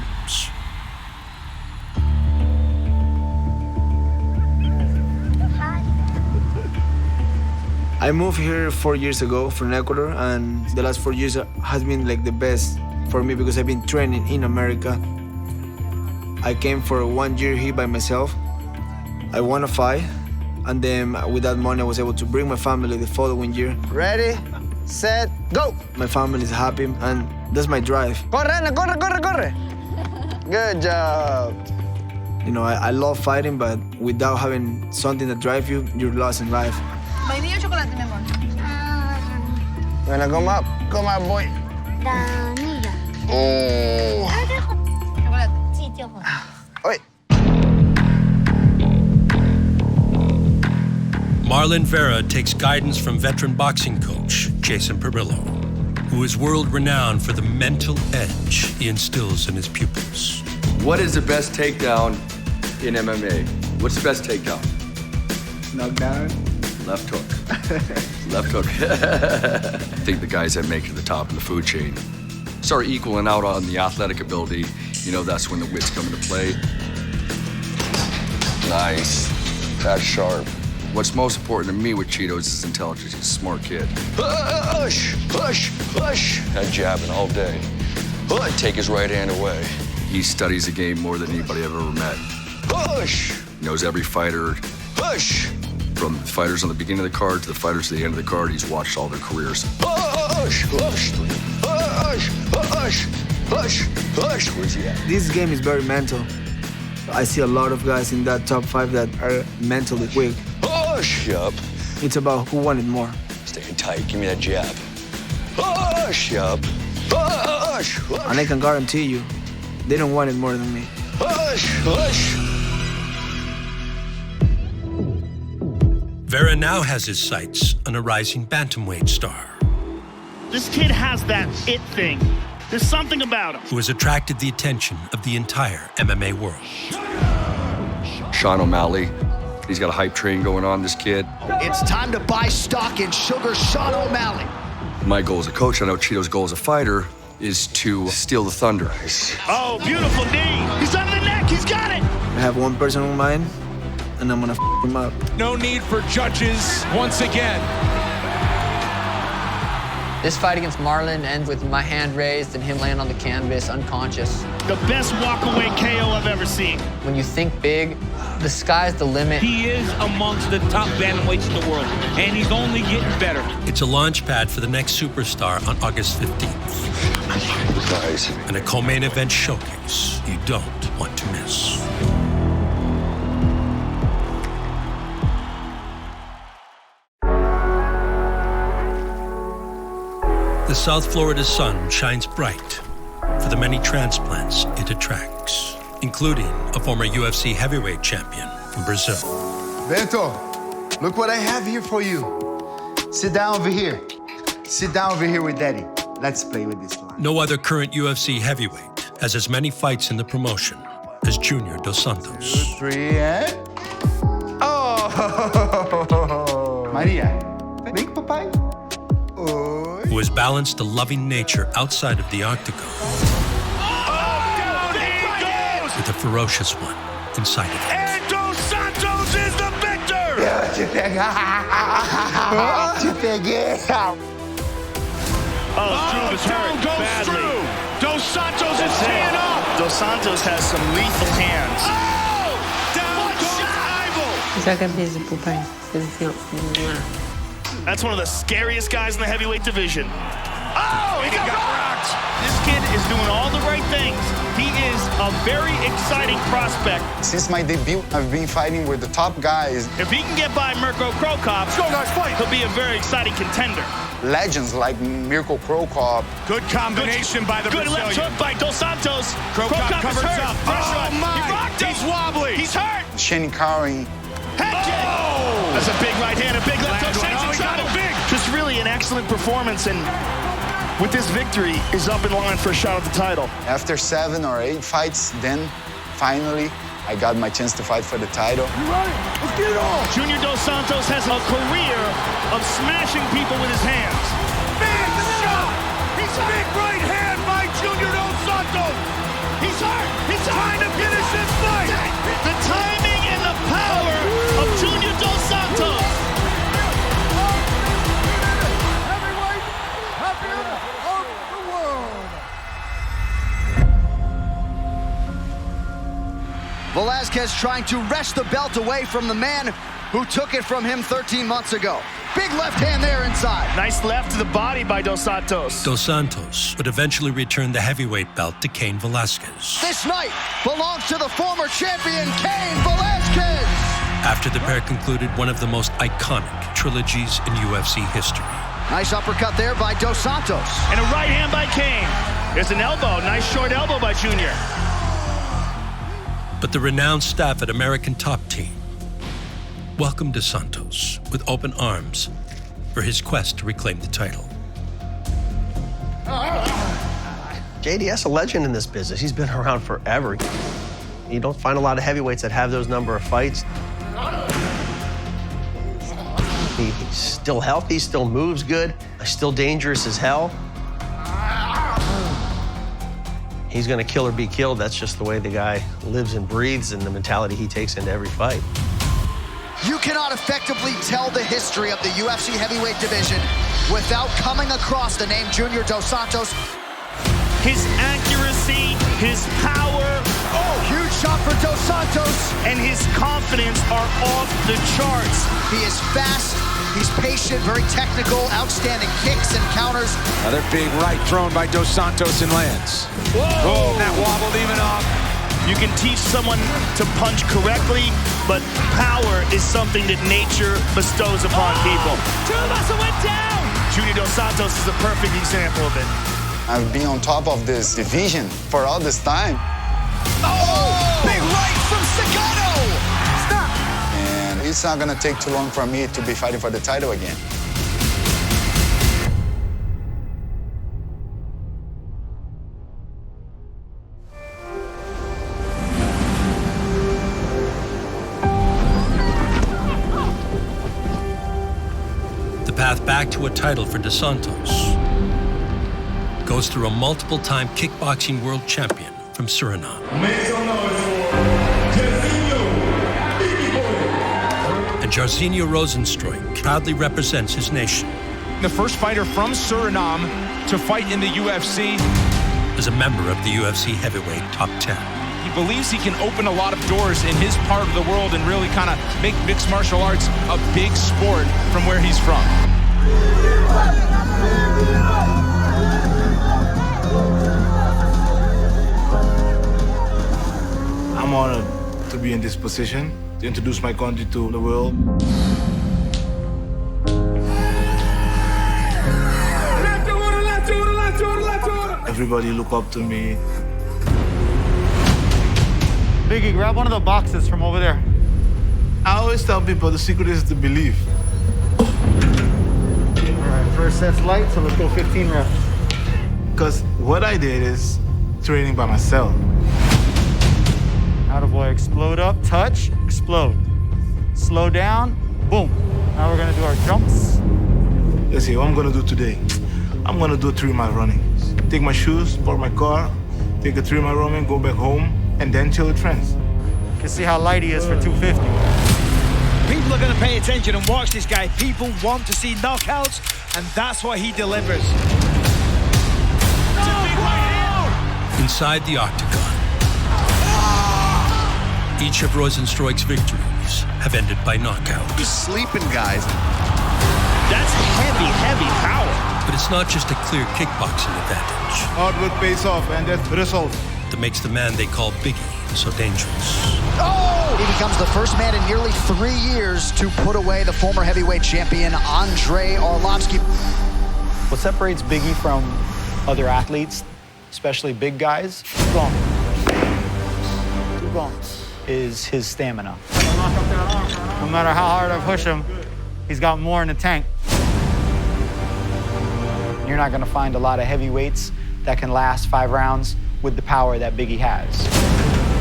[SPEAKER 12] I moved here 4 years ago from Ecuador, and the last 4 years has been like the best for me because I've been training in America. I came for 1 year here by myself. I won a fight, and then with that money I was able to bring my family the following year.
[SPEAKER 11] Ready, set, go!
[SPEAKER 12] My family is happy, and that's my drive.
[SPEAKER 11] Corre, Ana, corre, corre, corre! Good job.
[SPEAKER 12] You know, I love fighting, but without having something that drives you, you're lost in life.
[SPEAKER 13] Vainilla o chocolate, mi amor.
[SPEAKER 11] Bueno, come up, boy.
[SPEAKER 13] Vanilla.
[SPEAKER 11] Oh.
[SPEAKER 13] Chocolate. Sí, tío Juan.
[SPEAKER 11] Oi.
[SPEAKER 1] Marlon Vera takes guidance from veteran boxing coach Jason Perillo, who is world-renowned for the mental edge he instills in his pupils.
[SPEAKER 16] What is the best takedown in MMA? What's the best takedown?
[SPEAKER 12] Knockdown.
[SPEAKER 16] Left hook. Left hook. I think the guys that make it to the top of the food chain start equaling out on the athletic ability. You know, that's when the wits come into play. Nice. That's sharp. What's most important to me with Chito is his intelligence. He's a smart kid. Push, push, push. That jabbing all day. Take his right hand away. He studies the game more than anybody I've ever met. Push. Knows every fighter. Push. From the fighters on the beginning of the card to the fighters at the end of the card, he's watched all their careers. Push, push, push, push, push, push. Where's he at?
[SPEAKER 12] This game is very mental. I see a lot of guys in that top 5 that are mentally weak.
[SPEAKER 16] Push, yup.
[SPEAKER 12] It's about who wanted more.
[SPEAKER 16] Stay tight, give me that jab. Push, yup. Push, push.
[SPEAKER 12] And I can guarantee you, they don't want it more than me.
[SPEAKER 16] Push, push.
[SPEAKER 1] Vera now has his sights on a rising bantamweight star,
[SPEAKER 3] This kid has that it thing. There's something about him.
[SPEAKER 1] who has attracted the attention of the entire MMA world.
[SPEAKER 16] Sean O'Malley. He's got a hype train going on, this kid.
[SPEAKER 18] It's time to buy stock in Sugar Sean O'Malley.
[SPEAKER 16] My goal as a coach, I know Chito's goal as a fighter, is to steal the thunder.
[SPEAKER 3] Oh, beautiful knee. He's on the neck. He's got it.
[SPEAKER 12] I have one person in mind, and I'm gonna f him up.
[SPEAKER 2] No need for judges once again.
[SPEAKER 4] This fight against Marlon ends with my hand raised and him laying on the canvas, unconscious.
[SPEAKER 3] The best walk-away KO I've ever seen.
[SPEAKER 4] When you think big, the sky's the limit.
[SPEAKER 2] He is amongst the top bantamweights in the world, and he's only getting better.
[SPEAKER 1] It's a launch pad for the next superstar on August 15th.
[SPEAKER 16] Nice.
[SPEAKER 1] And a co-main event showcase you don't want to miss. The South Florida sun shines bright for the many transplants it attracts, including a former UFC heavyweight champion from Brazil.
[SPEAKER 17] Bento, look what I have here for you. Sit down over here. Sit down over here with Daddy. Let's play with this one.
[SPEAKER 1] No other current UFC heavyweight has as many fights in the promotion as Junior Dos Santos.
[SPEAKER 17] 2, 3, and... Oh! Maria, big papai.
[SPEAKER 1] Who has balanced a loving nature outside of the octagon with a ferocious one inside of it.
[SPEAKER 2] And Dos Santos is the victor!
[SPEAKER 3] Drew is hurt badly.
[SPEAKER 2] Dos Santos is teeing up.
[SPEAKER 3] Dos Santos has some lethal hands.
[SPEAKER 2] Down goes Ivo.
[SPEAKER 3] That's one of the scariest guys in the heavyweight division. Oh, he got rocked. This kid is doing all the right things. He is a very exciting prospect.
[SPEAKER 17] Since my debut, I've been fighting with the top guys.
[SPEAKER 3] If he can get by Mirko Cro Cop, he'll be a very exciting contender.
[SPEAKER 17] Legends like Mirko Cro Cop.
[SPEAKER 2] Good combination by the Brazilian.
[SPEAKER 3] Good left hook by Dos Santos.
[SPEAKER 2] Cro Cop
[SPEAKER 3] is hurt.
[SPEAKER 2] up.
[SPEAKER 3] Oh,
[SPEAKER 2] my.
[SPEAKER 3] He rocked him.
[SPEAKER 2] He's wobbly.
[SPEAKER 3] He's hurt.
[SPEAKER 17] Shane Carey.
[SPEAKER 3] Head kick. Oh. That's a big right hand, a big left hook.
[SPEAKER 2] Oh, he got it big.
[SPEAKER 3] Just really an excellent performance, and with this victory, is up in line for a shot at the title.
[SPEAKER 17] After 7 or 8 fights, then finally I got my chance to fight for the title.
[SPEAKER 2] You ready? Let's get it on.
[SPEAKER 3] Junior Dos Santos has a career of smashing people with his hands.
[SPEAKER 2] Big shot. He's a big right hand by Junior Dos Santos.
[SPEAKER 3] He's hurt. He's
[SPEAKER 2] trying to finish this fight.
[SPEAKER 3] The timing and the power of Junior Dos Santos.
[SPEAKER 18] Velasquez trying to wrest the belt away from the man who took it from him 13 months ago. Big left hand there inside.
[SPEAKER 3] Nice left to the body by Dos Santos.
[SPEAKER 1] Dos Santos would eventually return the heavyweight belt to Cain Velasquez.
[SPEAKER 18] This night belongs to the former champion, Cain Velasquez.
[SPEAKER 1] After the pair concluded one of the most iconic trilogies in UFC history.
[SPEAKER 18] Nice uppercut there by Dos Santos.
[SPEAKER 3] And a right hand by Cain. There's an elbow. Nice short elbow by Junior.
[SPEAKER 1] But the renowned staff at American Top Team welcomed Dos Santos with open arms for his quest to reclaim the title.
[SPEAKER 9] JDS a legend in this business. He's been around forever. You don't find a lot of heavyweights that have those number of fights. He's still healthy, still moves good, still dangerous as hell. He's gonna kill or be killed. That's just the way the guy lives and breathes and the mentality he takes into every fight.
[SPEAKER 18] You cannot effectively tell the history of the UFC heavyweight division without coming across the name Junior Dos Santos.
[SPEAKER 3] His accuracy, his power.
[SPEAKER 18] Oh, huge shot for Dos Santos.
[SPEAKER 3] And his confidence are off the charts.
[SPEAKER 18] He is fast, he's patient, very technical, outstanding kicks and counters.
[SPEAKER 20] Another big right thrown by Dos Santos and lands.
[SPEAKER 3] Whoa!
[SPEAKER 20] Oh, that wobbled even off.
[SPEAKER 3] You can teach someone to punch correctly, but power is something that nature bestows upon people. Tuivasa went down! Junior Dos Santos is a perfect example of it.
[SPEAKER 17] I've been on top of this division for all this time.
[SPEAKER 18] Oh! Big right from Sagano! Stop!
[SPEAKER 17] And it's not gonna take too long for me to be fighting for the title again.
[SPEAKER 1] The path back to a title for Dos Santos goes through a multiple-time kickboxing world champion from Suriname. And Jairzinho Rozenstruik proudly represents his nation.
[SPEAKER 2] The first fighter from Suriname to fight in the UFC.
[SPEAKER 1] As a member of the UFC heavyweight top 10.
[SPEAKER 2] He believes he can open a lot of doors in his part of the world and really kind of make mixed martial arts a big sport from where he's from.
[SPEAKER 14] I'm honored to be in this position, to introduce my country to the world. Everybody look up to me.
[SPEAKER 19] Biggie, grab one of the boxes from over there.
[SPEAKER 14] I always tell people the secret is to believe.
[SPEAKER 19] All right, first set's light, so let's go 15 reps.
[SPEAKER 14] Because what I did is training by myself.
[SPEAKER 19] Attaboy, explode up, touch, explode. Slow down, boom. Now we're gonna do our jumps.
[SPEAKER 14] Let's see, what I'm gonna do today. I'm gonna do 3-mile running. Take my shoes, park my car, take a 3-mile running, go back home, and then chill with friends.
[SPEAKER 19] You can see how light he is for 250.
[SPEAKER 2] People are going to pay attention and watch this guy. People want to see knockouts, and that's what he delivers.
[SPEAKER 1] Inside the octagon, each of Rozenstruik's victories days have ended by knockout.
[SPEAKER 17] He's sleeping guys.
[SPEAKER 3] That's heavy, heavy power.
[SPEAKER 1] But it's not just a clear kickboxing advantage
[SPEAKER 14] Hard work pays off, and that's results.
[SPEAKER 1] that makes the man they call Biggie so dangerous.
[SPEAKER 18] Oh! He becomes the first man in nearly 3 years to put away the former heavyweight champion, Andrei Arlovski.
[SPEAKER 6] What separates Biggie from other athletes, especially big guys, is his stamina.
[SPEAKER 19] No matter how hard I push him, he's got more in the tank.
[SPEAKER 6] You're not going to find a lot of heavyweights that can last 5 rounds with the power that Biggie has.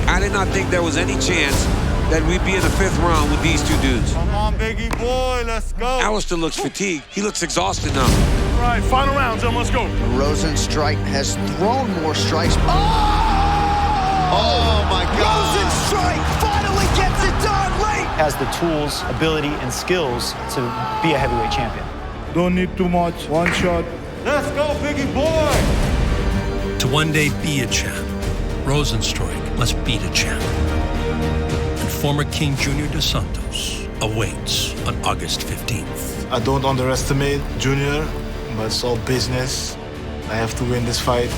[SPEAKER 20] I did not think there was any chance that we'd be in the 5th round with these two dudes.
[SPEAKER 19] Come on, Biggie boy, let's go.
[SPEAKER 20] Alistair looks fatigued. He looks exhausted now.
[SPEAKER 22] All right, final round, gentlemen, let's go.
[SPEAKER 18] Rosenstrike has thrown more strikes.
[SPEAKER 17] Oh my God.
[SPEAKER 18] Rosenstrike finally gets it done late.
[SPEAKER 6] Has the tools, ability, and skills to be a heavyweight champion.
[SPEAKER 14] Don't need too much. One shot.
[SPEAKER 19] Let's go, Biggie boy.
[SPEAKER 1] To one day be a champ, Rosenstrike must beat a champ. And former King Junior Dos Santos awaits on August 15th.
[SPEAKER 14] I don't underestimate Junior, but it's all business. I have to win this fight.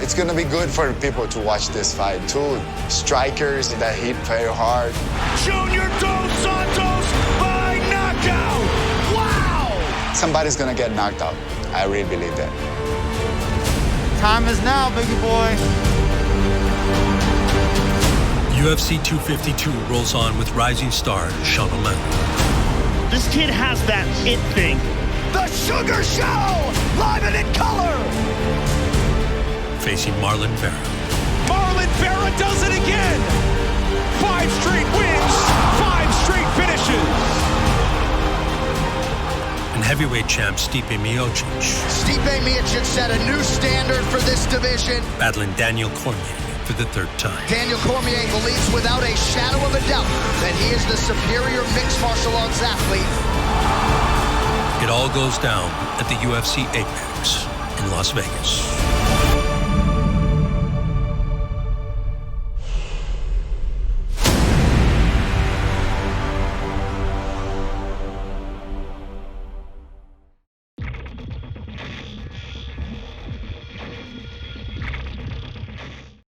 [SPEAKER 8] It's gonna be good for people to watch this fight. 2 strikers that hit very hard.
[SPEAKER 2] Junior Dos Santos by knockout. Wow!
[SPEAKER 8] Somebody's gonna get knocked out. I really believe that.
[SPEAKER 19] Time is now, Biggie boy.
[SPEAKER 1] UFC 252 rolls on with rising star Sean O'Malley.
[SPEAKER 3] This kid has that it thing.
[SPEAKER 18] The Sugar Show, live and in color.
[SPEAKER 1] Facing Marlon Vera.
[SPEAKER 2] Marlon Vera does it again. 5 straight wins, 5 straight finishes.
[SPEAKER 1] And heavyweight champ Stipe Miocic.
[SPEAKER 18] Stipe Miocic set a new standard for this division.
[SPEAKER 1] Battling Daniel Cormier for the 3rd time.
[SPEAKER 18] Daniel Cormier believes without a shadow of a doubt that he is the superior mixed martial arts athlete.
[SPEAKER 1] It all goes down at the UFC Apex in Las Vegas.